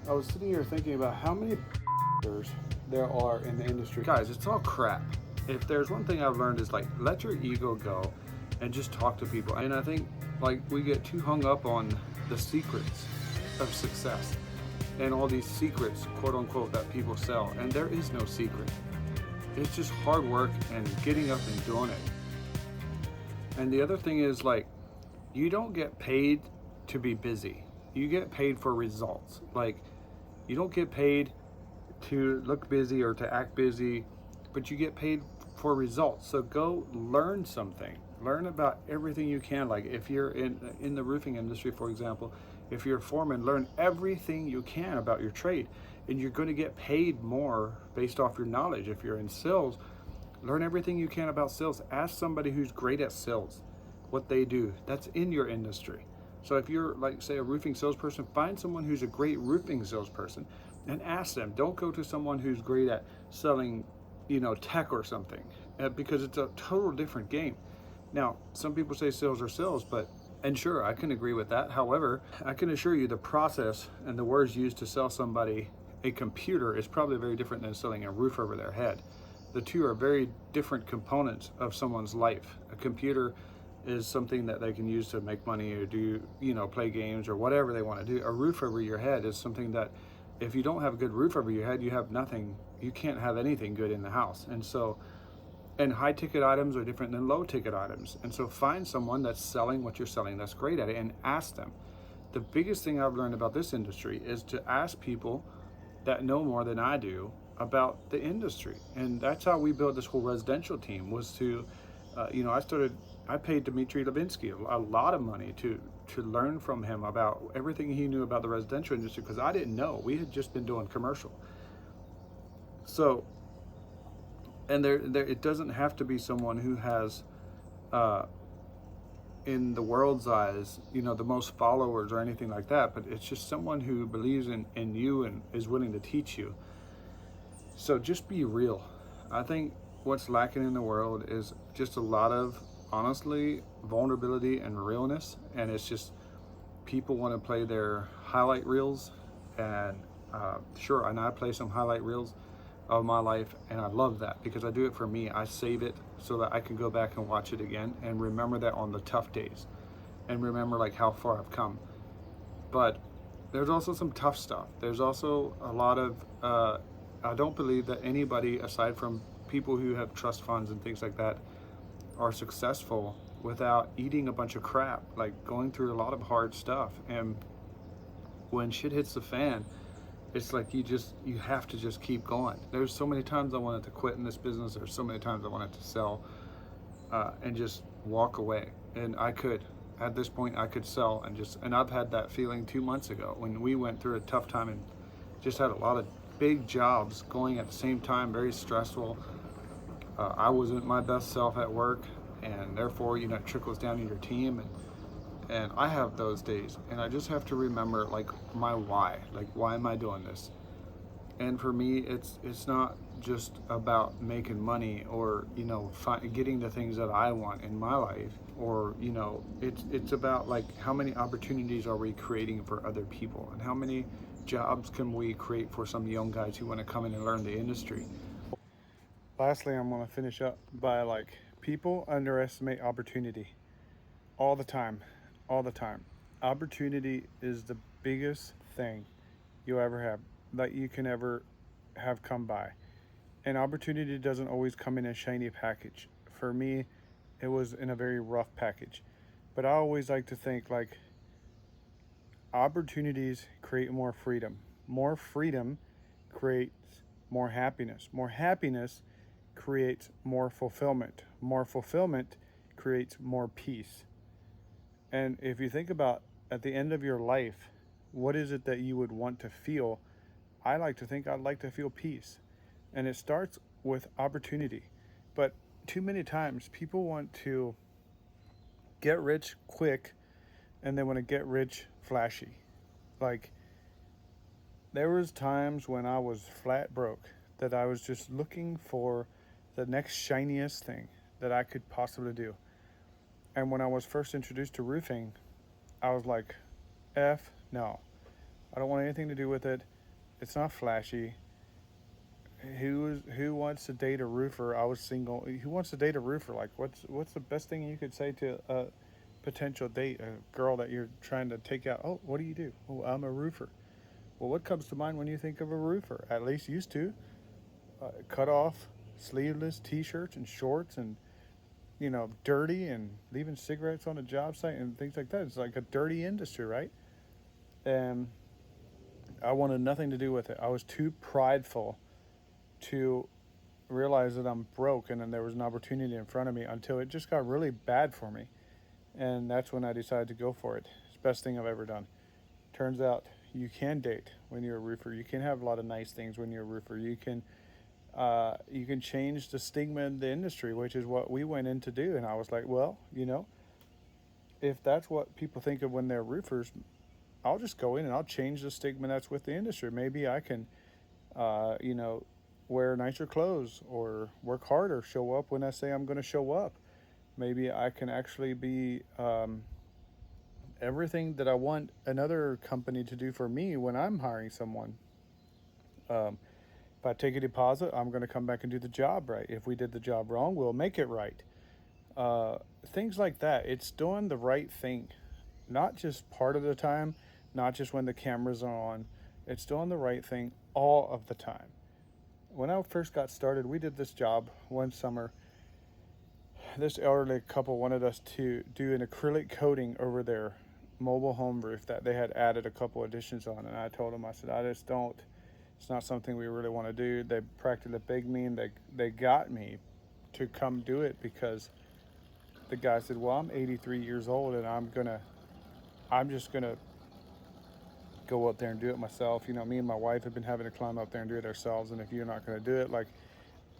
I was sitting here thinking about how many there are in the industry. Guys, it's all crap. If there's one thing I've learned is like let your ego go and just talk to people. And I think like we get too hung up on the secrets of success and all these secrets, quote unquote, that people sell. And there is no secret. It's just hard work and getting up and doing it. And the other thing is like you don't get paid to be busy. You get paid for results. Like you don't get paid to look busy or to act busy, but you get paid for results. So go learn something. Learn about everything you can. Like if you're in the roofing industry, for example, if you're a foreman, learn everything you can about your trade, and you're going to get paid more based off your knowledge. If you're in sales, learn everything you can about sales. Ask somebody who's great at sales what they do. That's in your industry. So if you're like, say, a roofing salesperson, find someone who's a great roofing salesperson and ask them. Don't go to someone who's great at selling, tech or something, because it's a total different game. Now, some people say sales are sales, and sure, I can agree with that. However, I can assure you the process and the words used to sell somebody a computer is probably very different than selling a roof over their head. The two are very different components of someone's life. A computer is something that they can use to make money or do, play games or whatever they want to do. A roof over your head is something that if you don't have a good roof over your head, you have nothing. You can't have anything good in the house. And high ticket items are different than low ticket items. And so find someone that's selling what you're selling, that's great at it, and ask them. The biggest thing I've learned about this industry is to ask people that know more than I do about the industry. And that's how we built this whole residential team, was to, I paid Dmitry Levinsky a lot of money to learn from him about everything he knew about the residential industry, because I didn't know. We had just been doing commercial. So, and there it doesn't have to be someone who has, in the world's eyes, the most followers or anything like that, but it's just someone who believes in you and is willing to teach you. So just be real. I think what's lacking in the world is just a lot of, honestly, vulnerability and realness. And it's just people want to play their highlight reels. And sure, and I play some highlight reels of my life, and I love that because I do it for me. I save it so that I can go back and watch it again and remember that on the tough days and remember like how far I've come. But there's also some tough stuff. There's also a lot of I don't believe that anybody aside from people who have trust funds and things like that are successful without eating a bunch of crap, like going through a lot of hard stuff. And when shit hits the fan, it's like you have to just keep going. There's so many times I wanted to quit in this business. There's so many times I wanted to sell and just walk away. And I could, at this point, I could sell and I've had that feeling 2 months ago when we went through a tough time and just had a lot of big jobs going at the same time, very stressful. I wasn't my best self at work, and therefore, it trickles down to your team. And I have those days, and I just have to remember like my why. Like, why am I doing this? And for me, it's not just about making money or getting the things that I want in my life, or it's about like how many opportunities are we creating for other people, and how many jobs can we create for some young guys who want to come in and learn the industry. Lastly, I'm going to finish up by like people underestimate opportunity all the time, all the time. Opportunity is the biggest thing you ever have, that you can ever have come by. And opportunity doesn't always come in a shiny package. For me, it was in a very rough package. But I always like to think like opportunities create more freedom. More freedom creates more happiness. More happiness creates more fulfillment. More fulfillment creates more peace. And if you think about at the end of your life, what is it that you would want to feel? I like to think I'd like to feel peace. And it starts with opportunity. But too many times people want to get rich quick and they want to get rich flashy. Like there was times when I was flat broke that I was just looking for the next shiniest thing that I could possibly do. And when I was first introduced to roofing, I was like, F no. I don't want anything to do with it. It's not flashy. Who wants to date a roofer? I was single. Who wants to date a roofer? Like, what's the best thing you could say to a potential date, a girl that you're trying to take out? Oh, what do you do? Oh, I'm a roofer. Well, what comes to mind when you think of a roofer? At least used to. Cut off, sleeveless T-shirts and shorts, and dirty, and leaving cigarettes on a job site and things like that. It's like a dirty industry, right? And I wanted nothing to do with it. I was too prideful to realize that I'm broke, and then there was an opportunity in front of me until it just got really bad for me. And that's when I decided to go for it. It's the best thing I've ever done. Turns out you can date when you're a roofer. You can have a lot of nice things when you're a roofer. You can change the stigma in the industry, which is what we went in to do. And I was like, well, if that's what people think of when they're roofers, I'll just go in and I'll change the stigma that's with the industry. Maybe I can, wear nicer clothes or work harder, show up when I say I'm going to show up. Maybe I can actually be everything that I want another company to do for me when I'm hiring someone. If I take a deposit, I'm going to come back and do the job right. If we did the job wrong, we'll make it right. Things like that. It's doing the right thing, not just part of the time, not just when the cameras are on. It's doing the right thing all of the time. When I first got started, we did this job one summer. This elderly couple wanted us to do an acrylic coating over their mobile home roof that they had added a couple additions on. And I told them, I said, I just don't, it's not something we really want to do. They practically begged me, and they got me to come do it, because the guy said, well, I'm 83 years old and I'm just going to go up there and do it myself. Me and my wife have been having to climb up there and do it ourselves. And if you're not going to do it, like,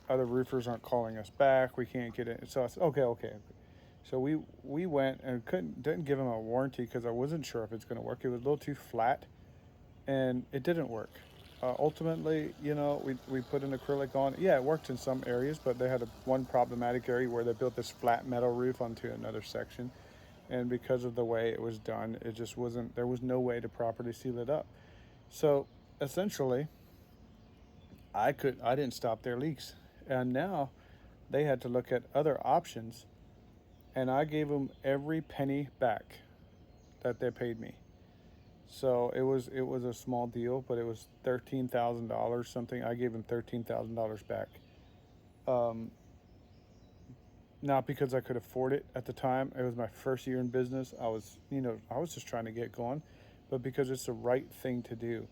other roofers aren't calling us back, we can't get it. So I said, okay. So we went and didn't give him a warranty because I wasn't sure if it's going to work. It was a little too flat, and it didn't work. Ultimately, we put an acrylic on. Yeah, it worked in some areas, but they had one problematic area where they built this flat metal roof onto another section. And because of the way it was done, it just wasn't, there was no way to properly seal it up. So essentially, I didn't stop their leaks. And now they had to look at other options, and I gave them every penny back that they paid me. So it was a small deal, but it was $13,000 something. I gave them $13,000 back. Not because I could afford it at the time. It was my first year in business. I was just trying to get going, but because it's the right thing to do.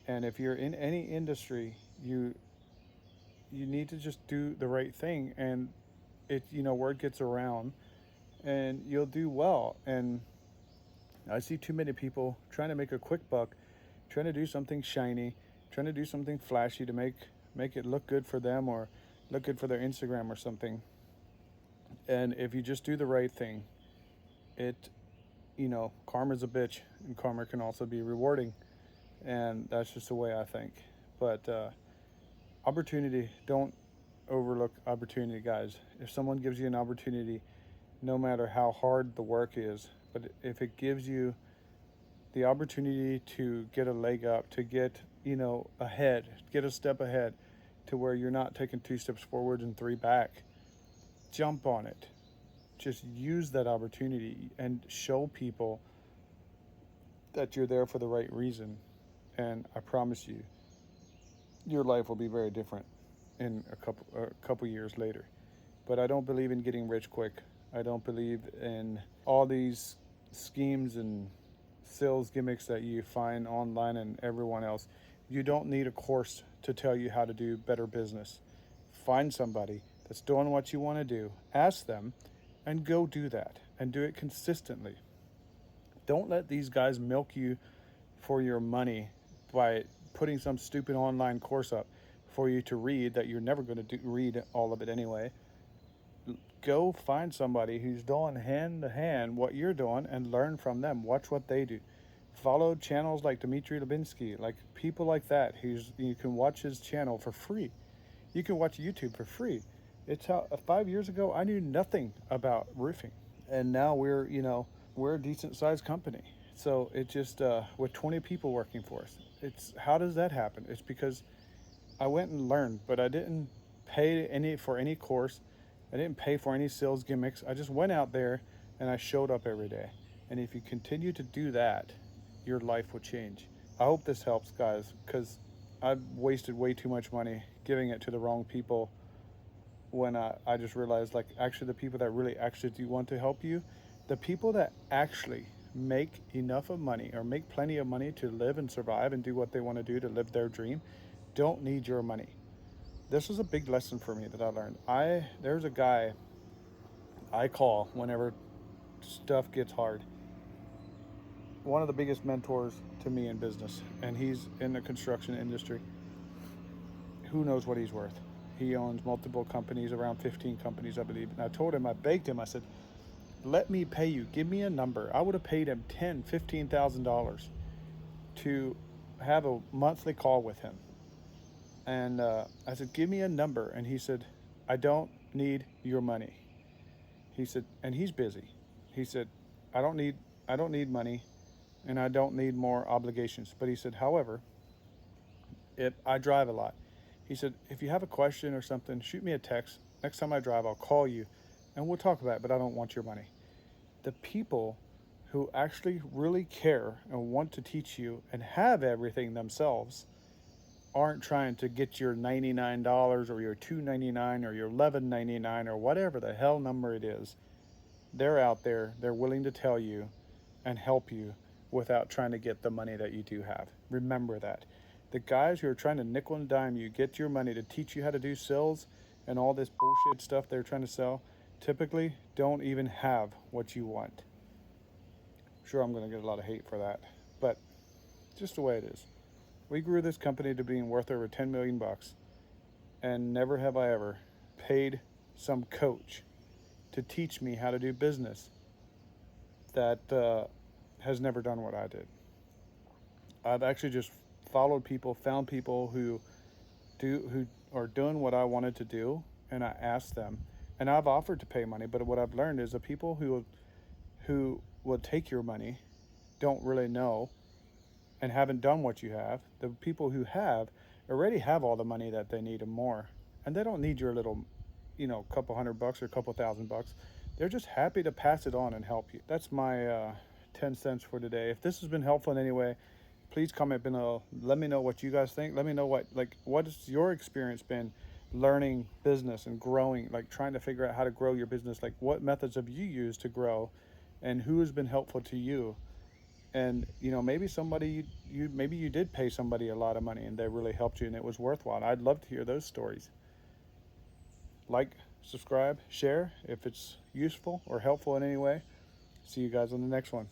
And if you're in any industry, you need to just do the right thing, and word gets around, and you'll do well. And I see too many people trying to make a quick buck, trying to do something shiny, trying to do something flashy to make it look good for them or look good for their Instagram or something. And if you just do the right thing, karma's a bitch, and karma can also be rewarding. And that's just the way I think. But opportunity, don't overlook opportunity, guys. If someone gives you an opportunity, no matter how hard the work is, but if it gives you the opportunity to get a leg up, to get ahead, get a step ahead, to where you're not taking 2 steps forward and 3 back, jump on it. Just use that opportunity and show people that you're there for the right reason. And I promise you, your life will be very different in a couple years later. But I don't believe in getting rich quick. I don't believe in all these schemes and sales gimmicks that you find online and everyone else. You don't need a course to tell you how to do better business. Find somebody that's doing what you want to do. Ask them, and go do that, and do it consistently. Don't let these guys milk you for your money by putting some stupid online course up for you to read that you're never going to read all of it anyway. Go find somebody who's doing hand to hand what you're doing and learn from them. Watch what they do. Follow channels like Dmitry Levinsky, like people like that. You can watch his channel for free. You can watch YouTube for free. It's how 5 years ago I knew nothing about roofing, and now we're a decent sized company. So it just with 20 people working for us, it's how does that happen? It's because I went and learned, but I didn't pay any for any course. I didn't pay for any sales gimmicks. I just went out there and I showed up every day. And if you continue to do that, your life will change. I hope this helps, guys, because I've wasted way too much money giving it to the wrong people when I just realized, like, actually the people that really actually do want to help you, the people that actually make enough of money or make plenty of money to live and survive and do what they want to do to live their dream, don't need your money. This was a big lesson for me that I learned. There's a guy I call whenever stuff gets hard. One of the biggest mentors to me in business, and he's in the construction industry. Who knows what he's worth? He owns multiple companies, around 15 companies, I believe. And I told him, I begged him, I said, let me pay you. Give me a number. I would have paid him $10,000, $15,000 to have a monthly call with him. And I said, give me a number. And he said, I don't need your money. He said, and he's busy. He said, I don't need money, and I don't need more obligations. But he said, however, if I drive a lot, he said, if you have a question or something, shoot me a text. Next time I drive, I'll call you and we'll talk about it, but I don't want your money. The people who actually really care and want to teach you and have everything themselves aren't trying to get your $99 or your $2.99 or your $11.99 or whatever the hell number it is. They're out there, they're willing to tell you and help you without trying to get the money that you do have. Remember that. The guys who are trying to nickel and dime you, get your money to teach you how to do sales and all this bullshit stuff they're trying to sell, typically don't even have what you want. Sure, I'm going to get a lot of hate for that, but just the way it is. We grew this company to being worth over 10 million bucks, and never have I ever paid some coach to teach me how to do business that has never done what I did. I've actually just followed people, found people who are doing what I wanted to do, and I asked them, and I've offered to pay money, but what I've learned is the people who will take your money don't really know and haven't done what you have. The people who have already have all the money that they need and more, and they don't need your little, couple $100 or a couple $1,000. They're just happy to pass it on and help you. That's my 10 cents for today. If this has been helpful in any way, please comment below. Let me know what you guys think. Let me know what has your experience been learning business and growing, like trying to figure out how to grow your business. Like, what methods have you used to grow, and who has been helpful to you? And maybe somebody maybe you did pay somebody a lot of money and they really helped you and it was worthwhile. I'd love to hear those stories. Like, subscribe, share if it's useful or helpful in any way. See you guys on the next one.